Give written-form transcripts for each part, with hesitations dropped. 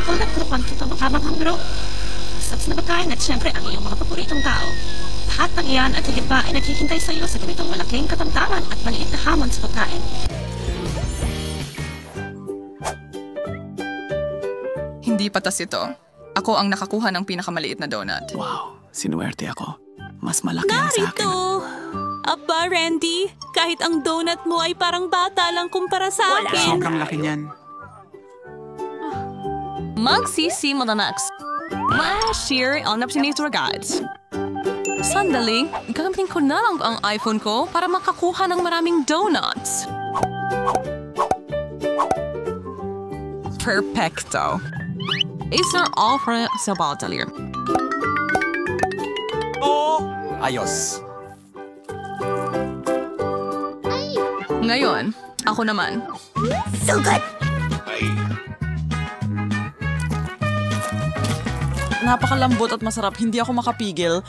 tulad pero kung ito makamang ang biro. Saps na pagkain at syempre ang iyong mga paboritong tao. Lahat ng iyan at higit pa ay naghihintay sa iyo sa ganitong malaking katamtaman at maliit na hamon sa pagkain. Hindi patas ito. Ako ang nakakuha ng pinakamaliit na donut. Wow, sinuwerte ako. Mas malaki ang sa akin. Aba, Randy, kahit ang donut mo ay parang bata lang kumpara sa akin. Sobrang laki niyan. Magsisimula na. Ma-share ang napsinito agad. Sandali, gagamitin ko na lang ang iPhone ko para makakuha ng maraming donuts. Perfecto. Isa offer sa batalir. Ayos. Ngayon, ako naman. Sugat! Napakalambot at masarap. Hindi ako makapigil.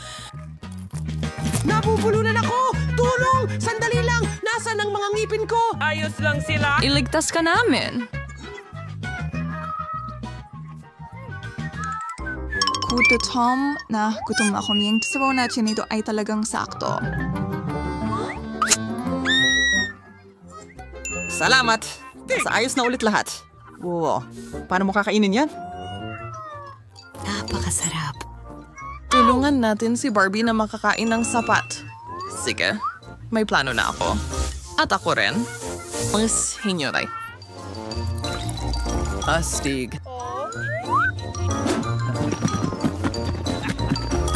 Nabubulunan ako! Tulong! Sandali lang! Nasaan ang mga ngipin ko? Ayos lang sila. Iligtas ka namin. Kuto Tom na gutom ako niyang sabaw natin ito ay talagang sakto. Salamat! Sa ayos na ulit lahat. Wow. Paano mo kakainin yan? Napakasarap. Tulungan natin si Barbie na makakain ng sapat. Sige, may plano na ako. At ako rin. Mas hinyoray. Astig.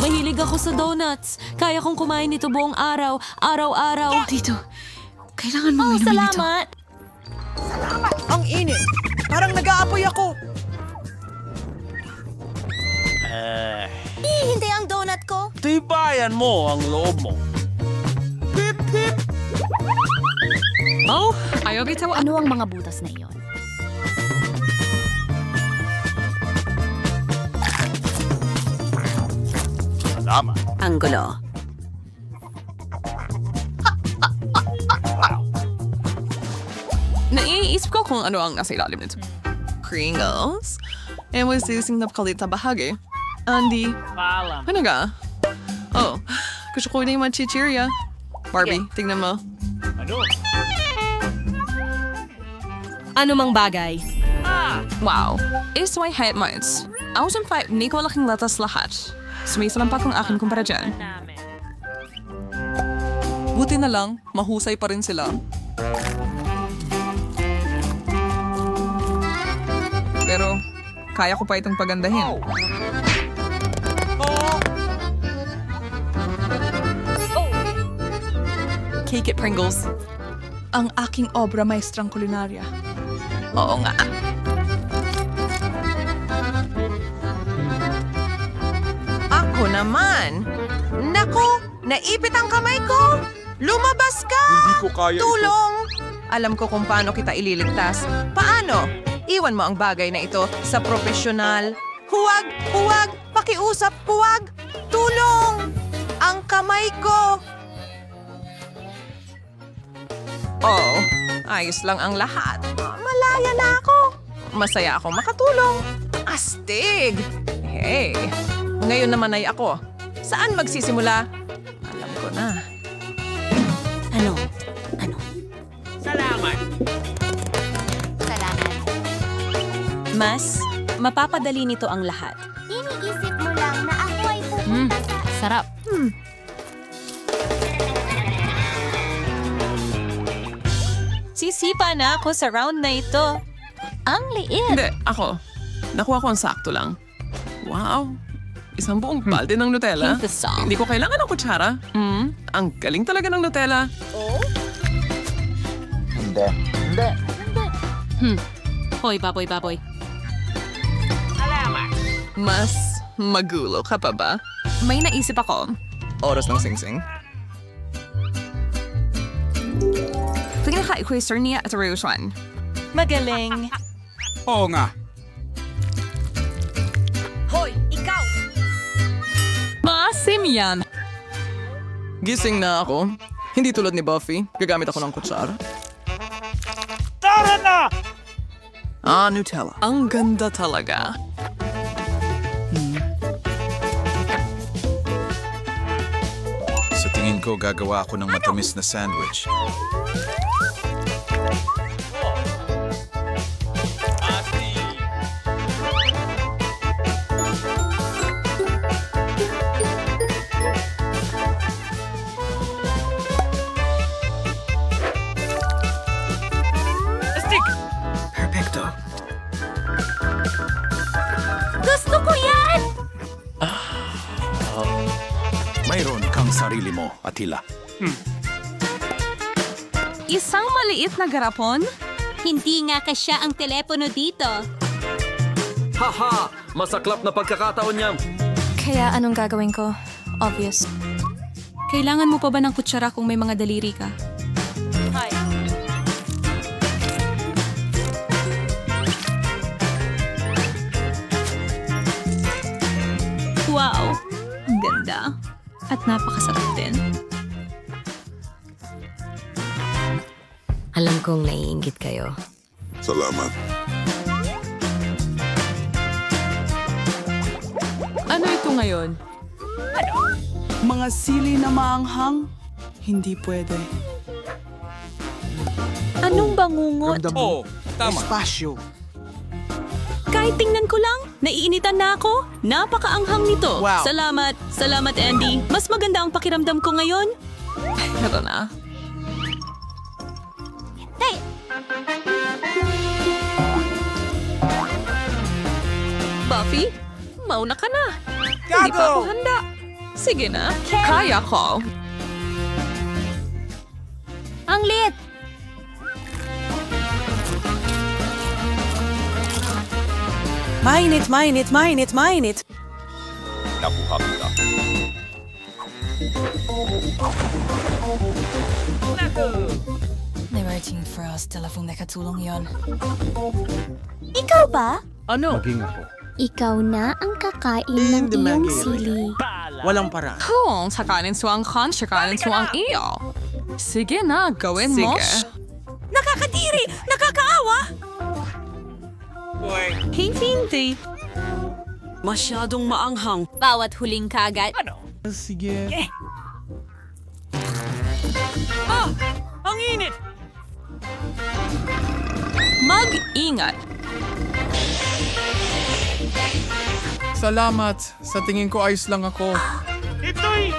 Mahilig ako sa donuts. Kaya kong kumain nito buong araw, araw-araw. Dito. Kailangan mo inumin ito. Salamat! Ang init! Parang nag-aapoy ako! Hindi ang donut ko. Tibayan mo ang loob mo. Oh, ayaw bitaw. Ano ang mga butas na iyon? Salamat. Ang gulo. Naiisip ko kung ano ang nasa ilalim nito. Kringles? And was using na kalit na bahagi. Andy. Paalam. Ano ka? Oh, gusto ko na yung chichirya. Barbie, tingnan mo. Ano? Ano mang bagay? Wow. Is my head minds. 1,500 ni ko laking latas lahat. Sumisalampak ang akin kumpara dyan. Buti na lang, mahusay pa rin sila. Pero, kaya ko pa itong pagandahin. Cake it, Pringles. Ang aking obra maestrang kulinarya. Oo nga. Ako naman! Naku! Naipit ang kamay ko! Lumabas ka! Hindi ko kaya Tulong! Alam ko kung paano kita ililigtas. Paano? Iwan mo ang bagay na ito sa profesional. Huwag! Huwag! Pakiusap! Huwag! Tulong! Ang kamay ko! Oh, ayos lang ang lahat. Malaya na ako. Masaya akong makatulong. Astig! Hey, ngayon naman ay ako. Saan magsisimula? Alam ko na. Ano? Ano? Salamat. Salamat. Mas, mapapadali nito ang lahat. Iniisip mo lang na ako ay pupunta sa... Sarap. Sisipa na ako sa round na ito. Ang liit. Hindi, ako. Nakuha ko ang sakto lang. Wow. Isang buong balde ng Nutella. Hint the song. Hindi ko kailangan ng kutsara. Ang galing talaga ng Nutella. Hoy, baboy, baboy. Salamat. Mas magulo ka pa ba? May naisip ako. Oras ng singsing. Tingnan ka i-question niya at Roshan. Magaling. Oo nga. Hoy, ikaw! Maasim yan. Gising na ako. Hindi tulad ni Buffy. Gagamit ako ng kutsara. Tara na! Nutella. Ang ganda talaga. tingin ko gagawa ako ng matamis na sandwich. Perfecto. Gusto ko yan! Mayroon kang sarili mo, Attila. Isang maliit na garapon? Hindi nga kasya ang telepono dito. Haha! Masaklap na pagkakataon niya. Kaya anong gagawin ko? Obvious. Kailangan mo pa ba ng kutsara kung may mga daliri ka? Wow! Ang ganda. At napakasarap din. Alam kong naiinggit kayo. Salamat. Ano ito ngayon? Mga sili na maanghang? Hindi pwede. Anong bangungot? Oo, tama. Espasyo. Kahit tingnan ko lang, naiinitan na ako. Napakaanghang nito. Wow. Salamat. Salamat, Andy. Mas maganda ang pakiramdam ko ngayon. Ito na. Hey! Buffy, mauna ka na. Hindi pa ako handa. Sige na, kaya ko. Ang lit! Mainit, mainit, mainit, mainit. Nakuha kita. Neverting Frost, telephone na katulong yon. Ikaw ba? Ano? Maging ako. Ikaw na ang kakain ng iyong sili. Walang para. Kung sakanin suang kan, sakanin suang iyo. Sige na, gawin mo. Nakakadiri! Nakakaawa! Hindi. Masyadong maanghang. Bawat huling kagat. Sige. Ah! Ang init! Mag-ingat. Salamat. Sa tingin ko ayos lang ako. Ito'y...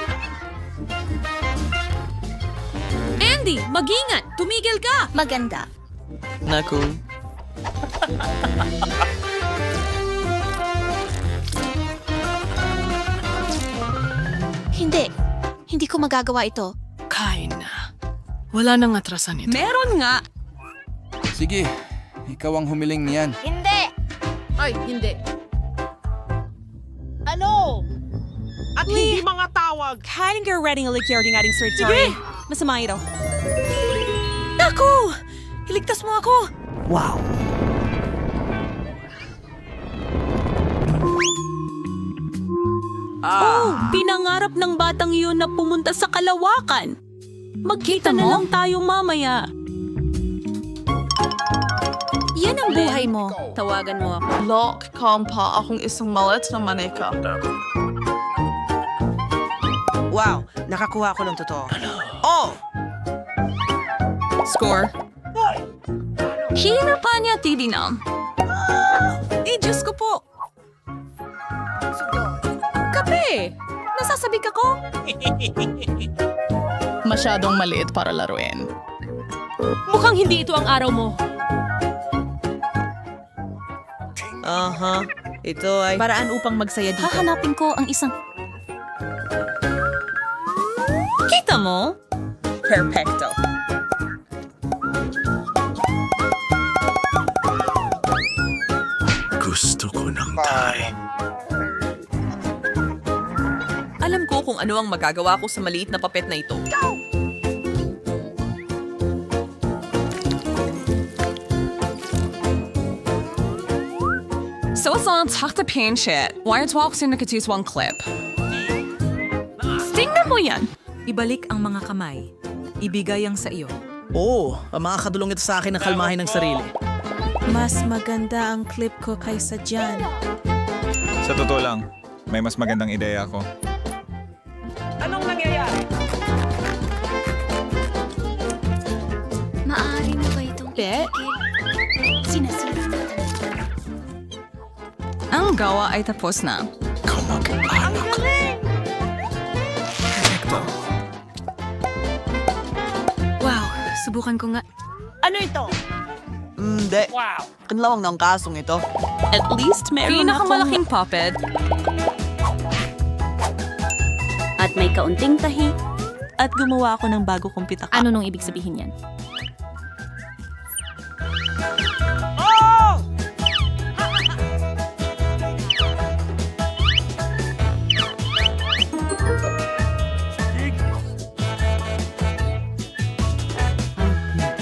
Andy, mag-ingat! Tumigil ka! Maganda. Naku. Hindi ko magagawa ito. Kain na. Wala nang atrasan ito. Meron nga. Sige, ikaw ang humiling niyan. Hindi! Ay, hindi. Ano? At hindi mga tawag. Kaling ka ready ng likyarding ating secretary. Masama ito. Naku! Iligtas mo ako! Wow. Oh, pinangarap ng batang iyon na pumunta sa kalawakan. Magkita na lang tayo mamaya. Yan ang buhay mo. Tawagan mo ako. Lock, calm pa akong isang malit na manika. Wow, nakakuha ko ng totoo. Oh! Score. Hina pa niya, Tidinam. Diyos ko po. Kape! Nasasabik ako? Masyadong maliit para laruin. Mukhang hindi ito ang araw mo. Aha, ito ay... Paraan upang magsaya dito. Hahanapin ko ang isang... Kita mo? Perfecto. Gusto ko ng Thai. Alam ko kung ano ang magagawa ko sa maliit na papet na ito. So it's on talk to pain shit. Wired walks in the one clip. Tingnan mo yan. Ibalik ang mga kamay. Ibigay ang sa iyo. Oo, makakadulong ito sa akin na kalmahin ng sarili. Mas maganda ang clip ko kaysa dyan. Sa totoo lang, may mas magandang ideya ako. Anong nangyayari? Be? Ang gawa ay tapos na. Wow, subukan ko nga. Ano ito? Hindi. Wow. Kanlawang ng kasong ito. At least meron pinakamalaking puppet. At may kaunting tahi. At gumawa ako ng bago kong pitaka. Ano nung ibig sabihin yan?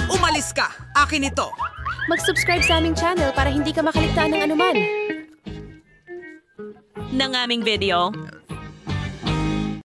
Umalis ka! Akin ito! Mag-subscribe sa aming channel para hindi ka makaligtaan ng anuman. Ng aming video.